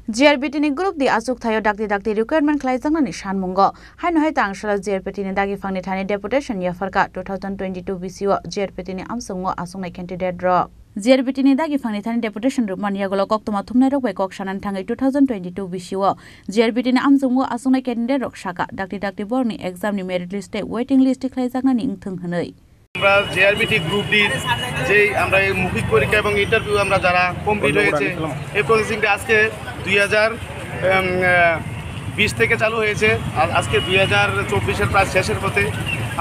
JRBT ni group di Achukthaio Dakti Recruitment Khlaijaknani Sanmungo Haino Tangsalo JRBT ni Dagiphangni Thani Deputation Yapharkha 2022 Bisio JRBT ni Sanmungo Achuknai candidate draw JRBT ni Dagiphangni Thani Deputation Rupmania golok oktoma thumnai rok bai kok sanan thangai 2022 Bisio JRBT ni Sanmungo Achuknai candidate rok saka Dakti board ni exam ni merit list waiting list Khlaijaknani ingthung hanai আমরা JRBT group D যে আমরা এই মৌখিক পরীক্ষা এবং interview আমরা যারা complete হয়েছে এই প্রসেসিংটা আজকে 2020 থেকে চালু হয়েছে আর আজকে 2024 এর প্রায় শেষের পথে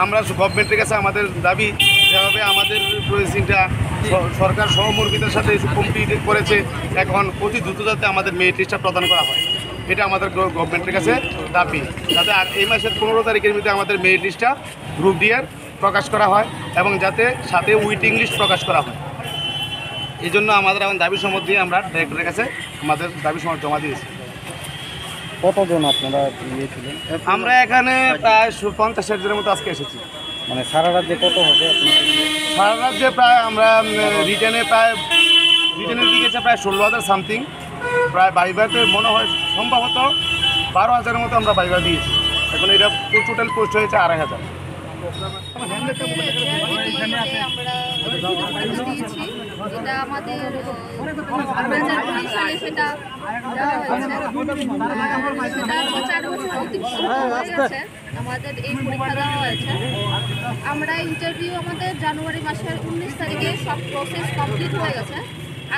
আমরা গভর্নমেন্টের কাছে আমাদের দাবি যেভাবে আমাদের প্রসেসিংটা সরকার সহমর্মিতার সাথে কমপ্লিট করেছে এখন অতি দ্রুত যাতে আমাদের মেরিট লিস্টটা প্রদান করা হয় এটা আমাদের গভর্নমেন্টের কাছে দাবি যাতে এই মাসের 15 তারিখের মধ্যে আমাদের মেরিট লিস্টটা গ্রুপ ডি এর প্রকাশ করা হয় এবং যাতে সাথে ওয়েটিং লিস্ট প্রকাশ করা হয় এই জন্য আমাদের এখন দাবি সমর্থ দিয়ে আমরা ডাইরেক্টরের কাছে আমাদের দাবি সমর্থ জমা দিয়েছি। কতজন আপনারা দিয়েছিলেন? আমরা এখানে প্রায় 50 জনের মতো আজকে এসেছি। মানে সারা রাজ্যে কত হবে? সারা রাজ্যে প্রায় আমরা রিটেনের দিকে প্রায় 16,000 সামথিং, প্রায় বাইবাতে মনে হয় সম্ভবত 12,000-এর মতো আমরা বাইবা দিয়েছি। এখন এটা টোটাল পোস্ট হয়েছে 2,500। এটা আমাদের সেটা আমাদের এই পরীক্ষা দেওয়া হয়েছে। আমরা ইন্টারভিউ আমাদের জানুয়ারি মাসের 19 তারিখে সব প্রসেস কমপ্লিট হয়ে গেছে।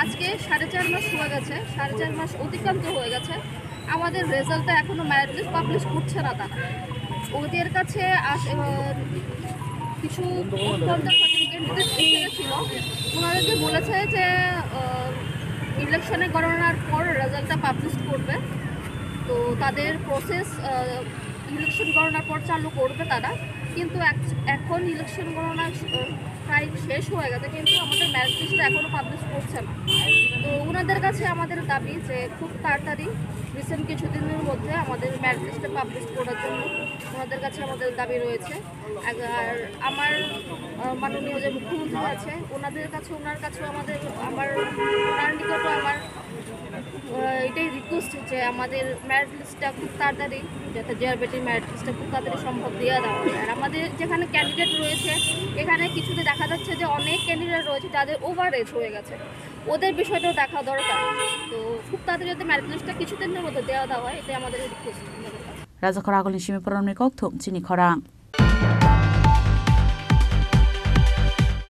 আজকে 4.5 মাস হয়ে গেছে, 4.5 মাস অতিক্রান্ত হয়ে গেছে। আমাদের রেজাল্টটা এখনো মেরিট লিস্ট পাবলিশ করছে না তারা। ওদের কাছে কিছু ক্যান্ডিডেট ছিল, ওনাদেরকে বলেছে যে ইলেকশনে গণনার পর রেজাল্টটা পাবলিশ করবে। তো তাদের প্রসেস ইলেকশন গণনার পর চালু করবে তারা, কিন্তু এখন ইলেকশন গণনা প্রায় শেষ হয়ে গেছে কিন্তু আমাদের মেরিট লিস্টটা এখনও পাবলিশ করছে না। তো ওনাদের কাছে আমাদের দাবি যে খুব তাড়াতাড়ি রিসেন্ট কিছুদিনের মধ্যে আমাদের মেরিট লিস্টটা পাবলিশ করার জন্য ওনাদের কাছে আমাদের দাবি রয়েছে। আর আমার মাননীয় যে মুখ্যমন্ত্রী আছে ওনার কাছেও ওনার নিকটও আমার এটাই রিকোয়েস্ট যে আমাদের মেরিট লিস্টটা খুব তাড়াতাড়ি যাতে জেআরবিটির মেরিট লিস্টটা খুব তাড়াতাড়ি সম্ভব দেওয়া দেওয়া হয়। আর আমাদের যেখানে ক্যান্ডিডেট রয়েছে এখানে কিছুতে দেখা যাচ্ছে যে অনেক ক্যান্ডিডেট রয়েছে যাদের ওভার এজ হয়ে গেছে, ওদের বিষয়টাও দেখা দরকার। তো খুব তাড়াতাড়ি যাতে মেরিট লিস্টটা কিছুদিনের মধ্যে দেওয়া দেওয়া হয় এটাই আমাদের রিকোয়েস্ট। রাজা খরা আগলিন সিমি পরমনি কক্থম চিনি খরা।